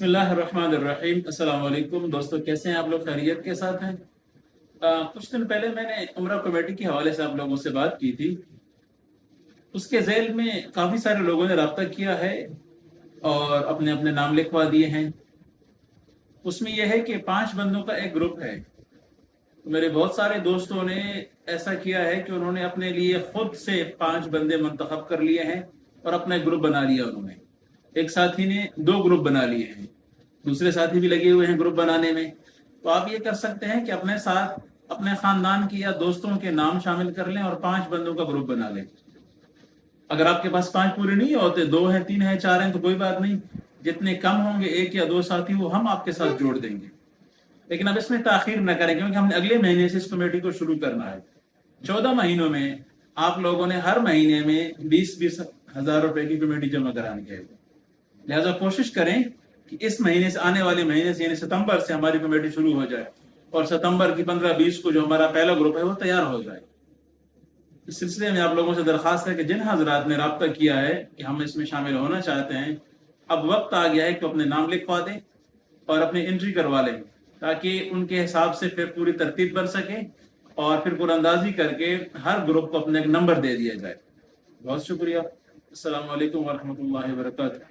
बिस्मिल्लाहिर्रहमानिर्रहीम। अस्सलाम वालेकुम दोस्तों, कैसे हैं आप लोग? खैरियत के साथ हैं? कुछ दिन पहले मैंने उम्रा कमेटी के हवाले से आप लोगों से बात की थी। उसके ज़ैल में काफ़ी सारे लोगों ने रब्ता किया है और अपने अपने नाम लिखवा दिए हैं। उसमें यह है कि 5 बंदों का एक ग्रुप है। तो मेरे बहुत सारे दोस्तों ने ऐसा किया है कि उन्होंने अपने लिए खुद से 5 बंदे मंतखब कर लिए हैं और अपना एक ग्रुप बना लिया उन्होंने। एक साथी ने 2 ग्रुप बना लिए हैं, दूसरे साथी भी लगे हुए हैं ग्रुप बनाने में। तो आप ये कर सकते हैं कि अपने साथ अपने खानदान के या दोस्तों के नाम शामिल कर लें और 5 बंदों का ग्रुप बना लें। अगर आपके पास 5 पूरे नहीं होते, 2 हैं, 3 हैं, 4 हैं, तो कोई बात नहीं। जितने कम होंगे, 1 या 2 साथी, वो हम आपके साथ जोड़ देंगे। लेकिन अब इसमें ताखीर न करें, क्योंकि हमने अगले महीने से इस कमेटी को शुरू करना है। 14 महीनों में आप लोगों ने हर महीने में 20-20 हजार रुपए की कमेटी जमा करानी है। लिहाजा कोशिश करें कि इस महीने से, आने वाले महीने से, यानी सितंबर से हमारी कमेटी शुरू हो जाए और सितंबर की 15-20 को जो हमारा पहला ग्रुप है वो तैयार हो जाए। इस सिलसिले में आप लोगों से दरखास्त है कि जिन हजरात ने रब्ता किया है कि हम इसमें शामिल होना चाहते हैं, अब वक्त आ गया है कि अपने नाम लिखवा दें और अपनी एंट्री करवा लें, ताकि उनके हिसाब से फिर पूरी तरतीब बन सके और फिर कुरानंदाजी करके हर ग्रुप को अपने एक नंबर दे दिया जाए। बहुत शुक्रिया। अस्सलाम वालेकुम वरहमतुल्लाहि वबरकातुहू।